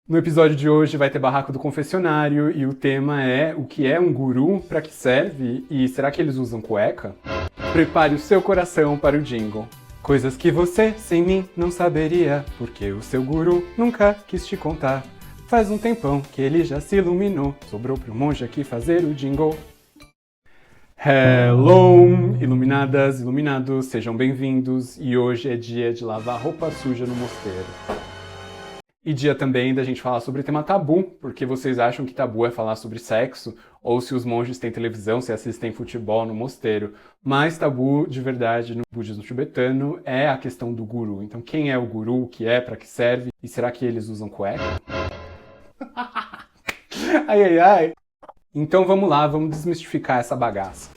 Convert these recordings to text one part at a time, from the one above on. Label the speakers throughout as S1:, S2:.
S1: No episódio de hoje vai ter barraco do confessionário e o tema é o que é um guru, para que serve e será que eles usam cueca? Prepare o seu coração para o jingle. Coisas que você, sem mim, não saberia, porque o seu guru nunca quis te contar. Faz um tempão que ele já se iluminou, sobrou pro monge aqui fazer o jingle. Hello, iluminadas, iluminados, sejam bem-vindos e hoje é dia de lavar roupa suja no mosteiro. E dia também da gente falar sobre tema tabu, porque vocês acham que tabu é falar sobre sexo, ou se os monges têm televisão, se assistem futebol no mosteiro. Mas tabu, de verdade, no budismo tibetano, é a questão do guru. Então quem é o guru, o que é, para que serve, e será que eles usam cueca? Ai, ai, ai! Então vamos lá, vamos desmistificar essa bagaça.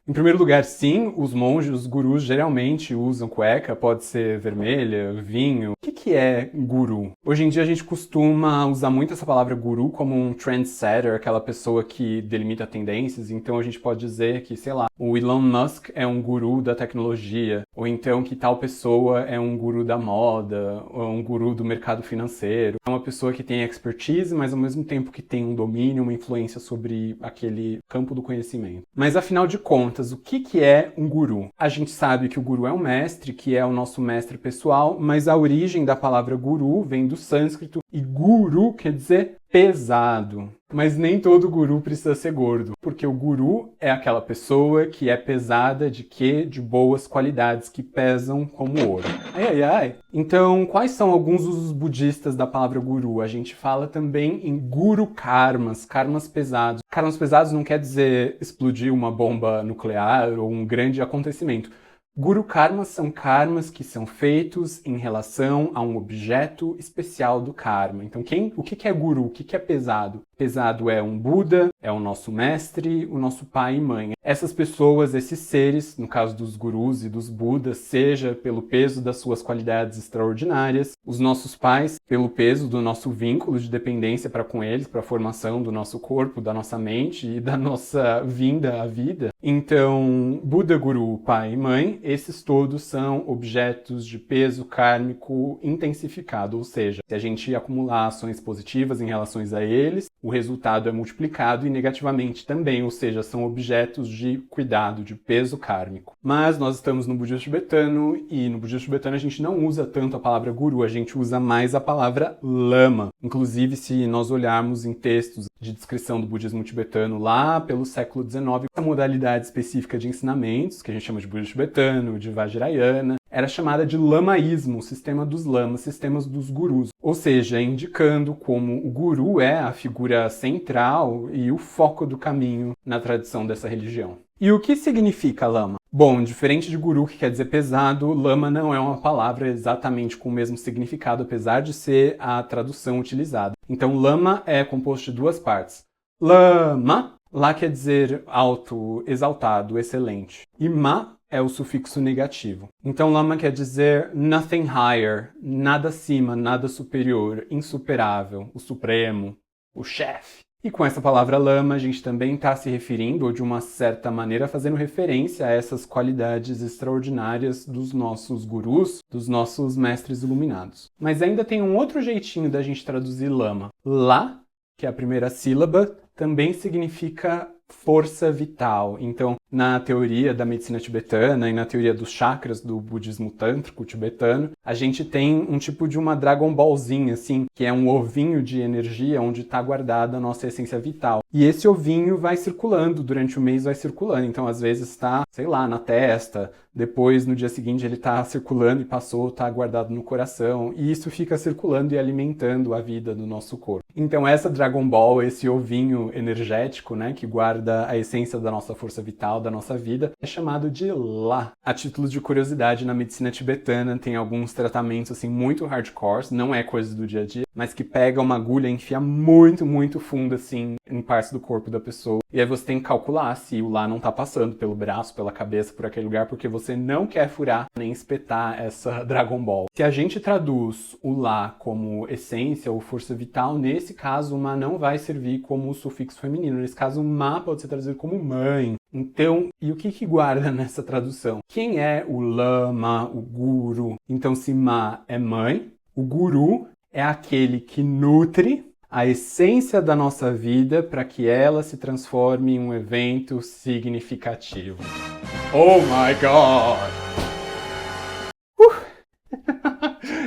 S1: Em primeiro lugar, sim, os monges, os gurus geralmente usam cueca, pode ser vermelha, vinho. O que é guru? Hoje em dia a gente costuma usar muito essa palavra guru como um trendsetter, aquela pessoa que delimita tendências, então a gente pode dizer que, sei lá, o Elon Musk é um guru da tecnologia, ou então que tal pessoa é um guru da moda, ou um guru do mercado financeiro. É uma pessoa que tem expertise, mas ao mesmo tempo que tem um domínio, uma influência sobre aquele campo do conhecimento. Mas afinal de contas, o que é um guru? A gente sabe que o guru é um mestre, que é o nosso mestre pessoal, mas a origem da palavra guru vem do sânscrito e guru quer dizer pesado. Mas nem todo guru precisa ser gordo, porque o guru é aquela pessoa que é pesada de quê? De boas qualidades que pesam como ouro. Ai, ai, ai. Então, quais são alguns usos budistas da palavra guru? A gente fala também em guru karmas, karmas pesados. Karmas pesados não quer dizer explodir uma bomba nuclear ou um grande acontecimento. Guru karmas são karmas que são feitos em relação a um objeto especial do karma. Então, o que é guru? O que é pesado? Pesado é um Buda, é o nosso mestre, o nosso pai e mãe. Essas pessoas, esses seres, no caso dos gurus e dos Budas, seja pelo peso das suas qualidades extraordinárias, os nossos pais, pelo peso do nosso vínculo de dependência para com eles, para a formação do nosso corpo, da nossa mente e da nossa vinda à vida. Então, Buda, Guru, pai e mãe, esses todos são objetos de peso kármico intensificado, ou seja, se a gente acumular ações positivas em relação a eles, o resultado é multiplicado e negativamente também, ou seja, são objetos de cuidado, de peso kármico. Mas nós estamos no budismo tibetano e no budismo tibetano a gente não usa tanto a palavra guru, a gente usa mais a palavra lama. Inclusive, se nós olharmos em textos de descrição do budismo tibetano lá pelo século XIX, essa modalidade específica de ensinamentos, que a gente chama de budismo tibetano, de Vajrayana, era chamada de lamaísmo, o sistema dos lamas, sistemas dos gurus. Ou seja, indicando como o guru é a figura central e o foco do caminho na tradição dessa religião. E o que significa lama? Bom, diferente de guru, que quer dizer pesado, lama não é uma palavra exatamente com o mesmo significado, apesar de ser a tradução utilizada. Então, lama é composto de duas partes. Lama, lá quer dizer alto, exaltado, excelente. E ma é o sufixo negativo. Então, lama quer dizer nothing higher, nada acima, nada superior, insuperável, o supremo, o chefe. E com essa palavra lama, a gente também está se referindo, ou de uma certa maneira fazendo referência a essas qualidades extraordinárias dos nossos gurus, dos nossos mestres iluminados. Mas ainda tem um outro jeitinho da gente traduzir lama. La, que é a primeira sílaba, também significa força vital. Então, na teoria da medicina tibetana e na teoria dos chakras do budismo tântrico tibetano, a gente tem um tipo de uma Dragon Ballzinha, assim, que é um ovinho de energia onde está guardada a nossa essência vital. E esse ovinho vai circulando, durante o mês vai circulando. Então, às vezes está, sei lá, na testa, depois no dia seguinte ele está circulando e passou, está guardado no coração. E isso fica circulando e alimentando a vida do nosso corpo. Então, essa Dragon Ball, esse ovinho energético, né, que guarda a essência da nossa força vital, da nossa vida, é chamado de La. A título de curiosidade, na medicina tibetana tem alguns tratamentos assim muito hardcore, não é coisa do dia a dia, mas que pega uma agulha e enfia muito, muito fundo assim em partes do corpo da pessoa. E aí você tem que calcular se o La não tá passando pelo braço, pela cabeça, por aquele lugar, porque você não quer furar nem espetar essa Dragon Ball. Se a gente traduz o La como essência ou força vital, nesse caso o Ma não vai servir como sufixo feminino. Nesse caso o Ma pode ser traduzido como mãe. Então, e o que guarda nessa tradução? Quem é o lama, o guru? Então, se Ma é mãe, o guru é aquele que nutre a essência da nossa vida para que ela se transforme em um evento significativo. Oh my God!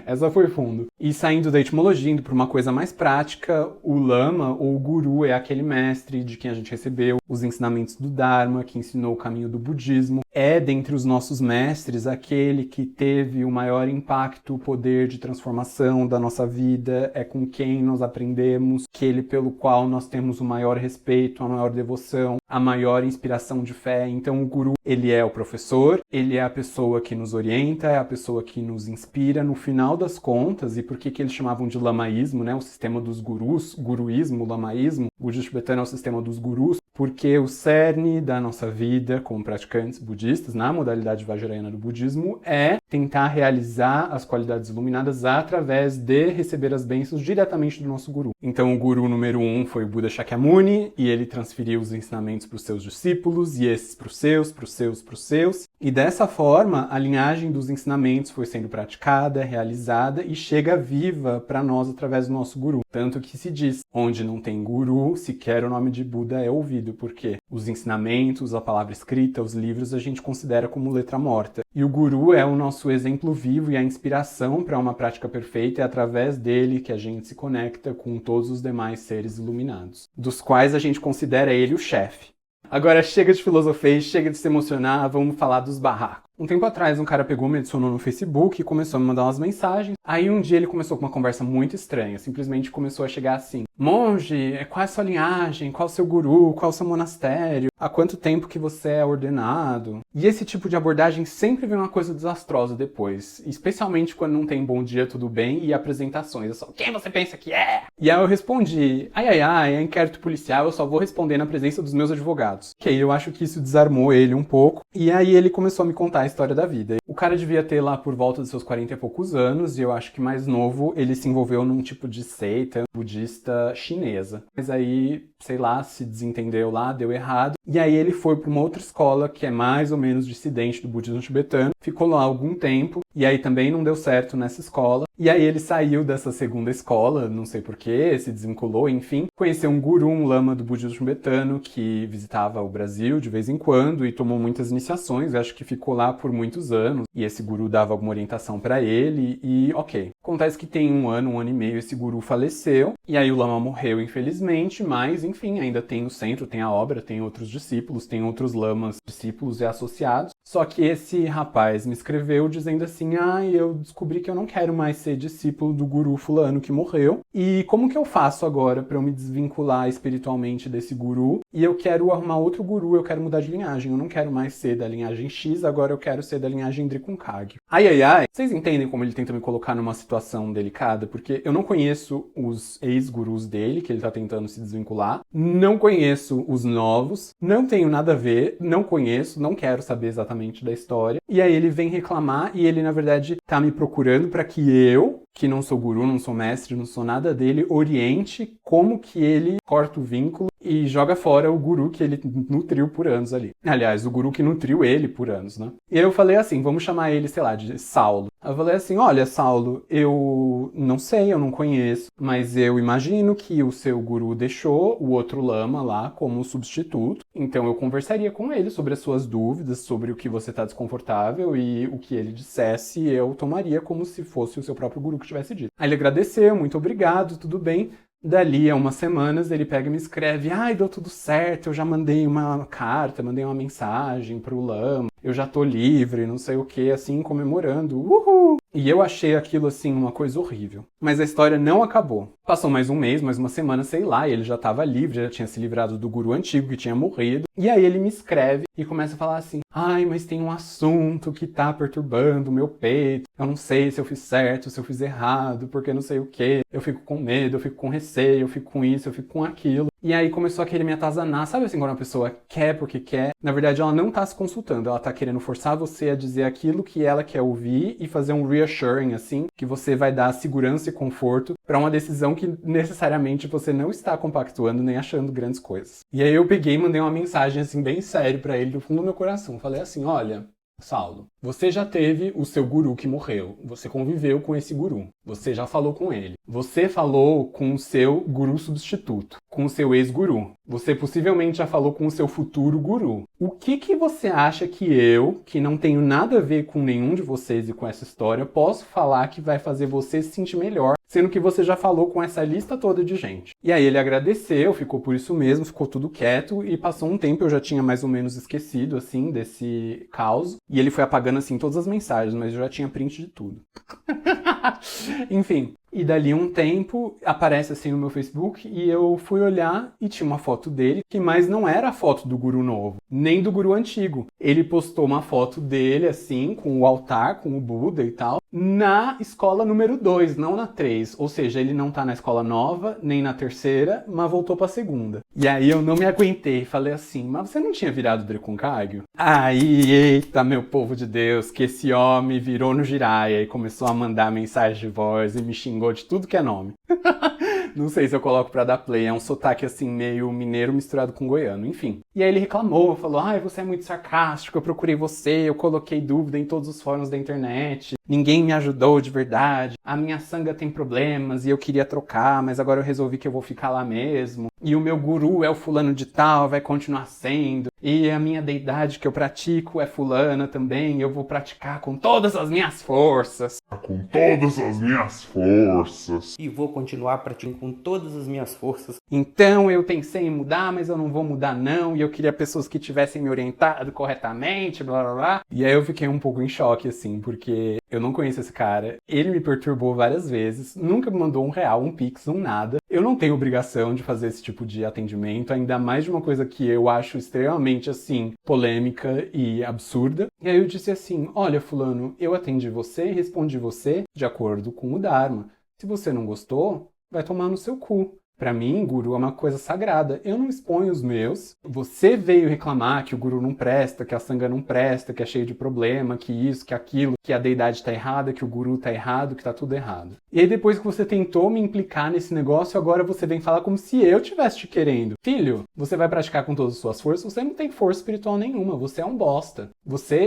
S1: Essa foi fundo. E saindo da etimologia, indo para uma coisa mais prática, o lama ou o guru é aquele mestre de quem a gente recebeu os ensinamentos do Dharma, que ensinou o caminho do budismo. É, dentre os nossos mestres, aquele que teve o maior impacto, o poder de transformação da nossa vida, é com quem nós aprendemos, aquele pelo qual nós temos o maior respeito, a maior devoção, a maior inspiração de fé. Então o guru, ele é o professor, ele é a pessoa que nos orienta, é a pessoa que nos inspira. No final das contas, e por que eles chamavam de lamaísmo, né? O sistema dos gurus, guruísmo, lamaísmo, o budismo tibetano é o sistema dos gurus, porque o cerne da nossa vida como praticantes budistas, na modalidade vajrayana do budismo, é tentar realizar as qualidades iluminadas através de receber as bênçãos diretamente do nosso guru. Então o guru número 1 foi o Buda Shakyamuni, e ele transferiu os ensinamentos para os seus discípulos, e esses para os seus. E dessa forma, a linhagem dos ensinamentos foi sendo praticada, realizada e chega viva para nós através do nosso guru. Tanto que se diz, onde não tem guru, sequer o nome de Buda é ouvido, porque os ensinamentos, a palavra escrita, os livros a gente considera como letra morta. E o guru é o nosso exemplo vivo e a inspiração para uma prática perfeita, é através dele que a gente se conecta com todos os demais seres iluminados, dos quais a gente considera ele o chefe. Agora chega de filosofia, chega de se emocionar, vamos falar dos barracos. Um tempo atrás, um cara pegou, me adicionou no Facebook e começou a me mandar umas mensagens. Aí um dia ele começou com uma conversa muito estranha. Simplesmente começou a chegar assim: monge, qual é a sua linhagem? Qual é o seu guru? Qual é o seu monastério? Há quanto tempo que você é ordenado? E esse tipo de abordagem sempre vem uma coisa desastrosa depois. Especialmente quando não tem bom dia, tudo bem e apresentações. É só, quem você pensa que é? E aí eu respondi: é inquérito policial, eu só vou responder na presença dos meus advogados. Ok, eu acho que isso desarmou ele um pouco. E aí ele começou a me contar a história da vida. O cara devia ter lá por volta dos seus 40 e poucos anos, e eu acho que mais novo ele se envolveu num tipo de seita budista chinesa. Mas aí, sei lá, se desentendeu lá, deu errado. E aí ele foi para uma outra escola que é mais ou menos dissidente do budismo tibetano, ficou lá algum tempo, e aí também não deu certo nessa escola. E aí ele saiu dessa segunda escola, não sei porquê, se desvinculou, enfim. Conheceu um guru, um lama do budismo tibetano que visitava o Brasil de vez em quando e tomou muitas iniciações. Eu acho que ficou lá por muitos anos e esse guru dava alguma orientação para ele e ok. Acontece que tem um ano e meio esse guru faleceu e aí o lama morreu infelizmente, mas enfim, ainda tem o centro, tem a obra, tem outros discípulos, tem outros lamas, discípulos e associados. Só que esse rapaz me escreveu dizendo assim: eu descobri que eu não quero mais ser discípulo do guru fulano que morreu. E como que eu faço agora para eu me desvincular espiritualmente desse guru? E eu quero arrumar outro guru, eu quero mudar de linhagem. Eu não quero mais ser da linhagem X, agora eu quero ser da linhagem Drikunkagyu. Vocês entendem como ele tenta me colocar numa situação delicada? Porque eu não conheço os ex-gurus dele, que ele tá tentando se desvincular. Não conheço os novos. Não tenho nada a ver. Não conheço. Não quero saber exatamente da história. E aí ele vem reclamar e ele, na verdade, tá me procurando para que eu, que não sou guru, não sou mestre, não sou nada dele, oriente como que ele corta o vínculo e joga fora o guru que ele nutriu por anos ali. Aliás, o guru que nutriu ele por anos, né? E aí eu falei assim, vamos chamar ele, sei lá, de Saulo. Eu falei assim, olha, Saulo, eu não sei, eu não conheço, mas eu imagino que o seu guru deixou o outro lama lá como substituto, então eu conversaria com ele sobre as suas dúvidas, sobre o que você está desconfortável e o que ele dissesse eu tomaria como se fosse o seu próprio guru que tivesse dito. Aí ele agradeceu, muito obrigado, tudo bem. Dali a umas semanas ele pega e me escreve: deu tudo certo, eu já mandei uma carta, mandei uma mensagem pro lama, eu já tô livre, não sei o que, assim, comemorando, uhul! E eu achei aquilo, assim, uma coisa horrível. Mas a história não acabou. Passou mais um mês, mais uma semana, sei lá, e ele já tava livre, já tinha se livrado do guru antigo que tinha morrido. E aí ele me escreve e começa a falar assim: mas tem um assunto que tá perturbando o meu peito. Eu não sei se eu fiz certo, se eu fiz errado, porque não sei o que. Eu fico com medo, eu fico com receio, eu fico com isso, eu fico com aquilo. E aí começou a querer me atazanar. Sabe assim, quando uma pessoa quer porque quer? Na verdade, ela não tá se consultando. Ela tá querendo forçar você a dizer aquilo que ela quer ouvir e fazer um reassuring, assim, que você vai dar segurança e conforto para uma decisão que necessariamente você não está compactuando nem achando grandes coisas. E aí eu peguei e mandei uma mensagem, assim, bem sério para ele, do fundo do meu coração. Falei assim: olha, Saulo, você já teve o seu guru que morreu. Você conviveu com esse guru. Você já falou com ele. Você falou com o seu guru substituto, com o seu ex-guru. Você possivelmente já falou com o seu futuro guru. O que você acha que eu, que não tenho nada a ver com nenhum de vocês e com essa história, posso falar que vai fazer você se sentir melhor, sendo que você já falou com essa lista toda de gente? E aí ele agradeceu, ficou por isso mesmo, ficou tudo quieto, e passou um tempo, eu já tinha mais ou menos esquecido, assim, desse caos, e ele foi apagando, assim, todas as mensagens, mas eu já tinha print de tudo. Enfim, e dali um tempo aparece assim no meu Facebook e eu fui olhar e tinha uma foto dele, que mais não era a foto do guru novo, nem do guru antigo. Ele postou uma foto dele assim, com o altar, com o Buda e tal, na escola número 2, não na 3. Ou seja, ele não tá na escola nova, nem na terceira, mas voltou pra segunda. E aí eu não me aguentei, falei assim, mas você não tinha virado Draconcagio? Aí, eita, meu povo de Deus, que esse homem virou no Jiraiya e começou a mandar mensagem de voz e me xingou de tudo que é nome. Não sei se eu coloco pra dar play, é um sotaque assim meio mineiro misturado com goiano, enfim. E aí ele reclamou, falou, ai, você é muito sarcástico, eu procurei você, eu coloquei dúvida em todos os fóruns da internet, ninguém me ajudou de verdade, a minha sanga tem problemas e eu queria trocar, mas agora eu resolvi que eu vou ficar lá mesmo, e o meu guru é o fulano de tal, vai continuar sendo, e a minha deidade que eu pratico é fulana também, eu vou praticar com todas as minhas forças.
S2: Com todas as minhas forças.
S3: E vou continuar praticando com todas as minhas forças.
S1: Então eu pensei em mudar, mas eu não vou mudar não, e eu queria pessoas que tivessem me orientado corretamente, blá blá blá. E aí eu fiquei um pouco em choque, assim, porque eu não conheço esse cara, ele me perturbou várias vezes, nunca me mandou R$1, um pix, um nada. Eu não tenho obrigação de fazer esse tipo de atendimento, ainda mais de uma coisa que eu acho extremamente, assim, polêmica e absurda. E aí eu disse assim, olha fulano, eu atendi você e respondi você de acordo com o Dharma. Se você não gostou, vai tomar no seu cu. Pra mim, guru é uma coisa sagrada. Eu não exponho os meus. Você veio reclamar que o guru não presta, que a sanga não presta, que é cheio de problema, que isso, que aquilo, que a deidade tá errada, que o guru tá errado, que tá tudo errado. E aí depois que você tentou me implicar nesse negócio, agora você vem falar como se eu tivesse te querendo. Filho, você vai praticar com todas as suas forças, você não tem força espiritual nenhuma, você é um bosta.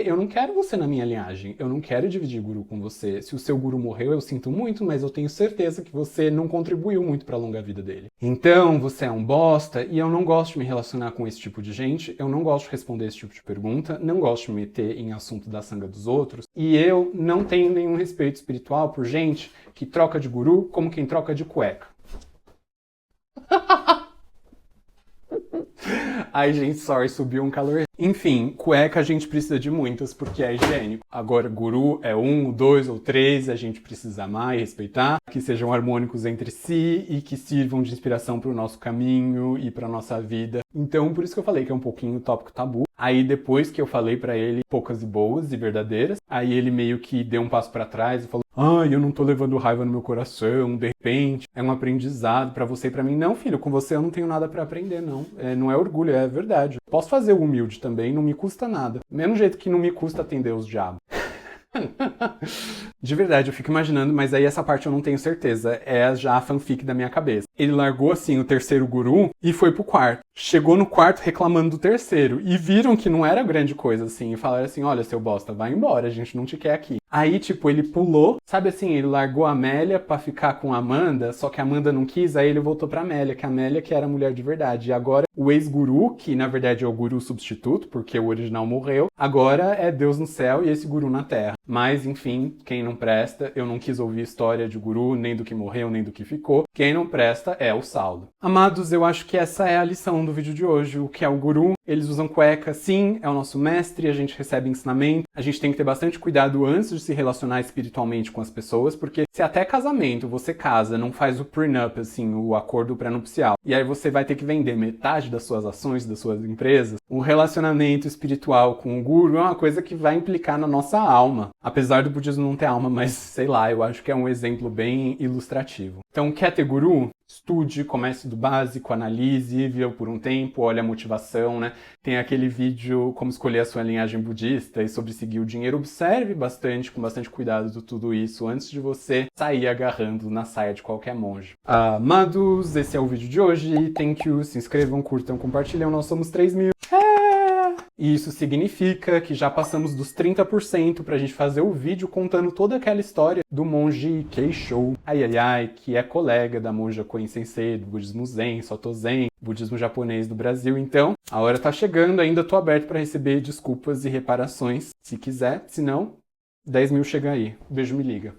S1: Eu não quero você na minha linhagem, eu não quero dividir guru com você. Se o seu guru morreu, eu sinto muito, mas eu tenho certeza que você não contribuiu muito pra longa vida dele. Então, você é um bosta e eu não gosto de me relacionar com esse tipo de gente, eu não gosto de responder esse tipo de pergunta, não gosto de me meter em assunto da sanga dos outros e eu não tenho nenhum respeito espiritual por gente que troca de guru como quem troca de cueca. Ai, gente, sorry, subiu um calor. Enfim, cueca a gente precisa de muitas porque é higiênico. Agora, guru é 1, 2 ou 3, a gente precisa amar e respeitar, que sejam harmônicos entre si e que sirvam de inspiração para o nosso caminho e para nossa vida. Então, por isso que eu falei que é um pouquinho tópico tabu. Aí, depois que eu falei pra ele poucas e boas e verdadeiras, aí ele meio que deu um passo pra trás e falou, ai, eu não tô levando raiva no meu coração, de repente, é um aprendizado pra você e pra mim. Não, filho, com você eu não tenho nada pra aprender, não. Não é orgulho, é verdade. Posso fazer o humilde também, não me custa nada. Do mesmo jeito que não me custa atender os diabos. De verdade, eu fico imaginando, mas aí essa parte eu não tenho certeza. É já a fanfic da minha cabeça. Ele largou assim o terceiro guru e foi pro quarto. Chegou no quarto reclamando do terceiro. E viram que não era grande coisa assim. E falaram assim, olha, seu bosta, vai embora, a gente não te quer aqui. Aí, tipo, ele pulou, sabe assim, ele largou a Amélia pra ficar com a Amanda, só que a Amanda não quis, aí ele voltou pra Amélia, que a Amélia que era a mulher de verdade. E agora, o ex-guru, que na verdade é o guru substituto, porque o original morreu, agora é Deus no céu e esse guru na terra. Mas, enfim, quem não presta, eu não quis ouvir história de guru, nem do que morreu, nem do que ficou. Quem não presta é o Saulo. Amados, eu acho que essa é a lição do vídeo de hoje. O que é o guru? Eles usam cueca, sim, é o nosso mestre, a gente recebe ensinamento, a gente tem que ter bastante cuidado antes de se relacionar espiritualmente com as pessoas, porque se até casamento você casa, não faz o prenup, assim, o acordo pré-nupcial, e aí você vai ter que vender metade das suas ações, das suas empresas, um relacionamento espiritual com o guru é uma coisa que vai implicar na nossa alma. Apesar do budismo não ter alma, mas sei lá, eu acho que é um exemplo bem ilustrativo. Então, quer ter guru? Estude, comece do básico, analise, viva por um tempo, olhe a motivação, né? Tem aquele vídeo como escolher a sua linhagem budista e sobre seguir o dinheiro. Observe bastante, com bastante cuidado de tudo isso antes de você sair agarrando na saia de qualquer monge. Amados, esse é o vídeo de hoje. Thank you, se inscrevam, curtam, compartilhem. Nós somos 3.000. E isso significa que já passamos dos 30% pra gente fazer o vídeo contando toda aquela história do monge Keishou, que é colega da monja Koen Sensei, do budismo Zen, Soto Zen, budismo japonês do Brasil. Então, a hora tá chegando, ainda tô aberto pra receber desculpas e reparações, se quiser. Se não, 10 mil chega aí. Beijo, me liga.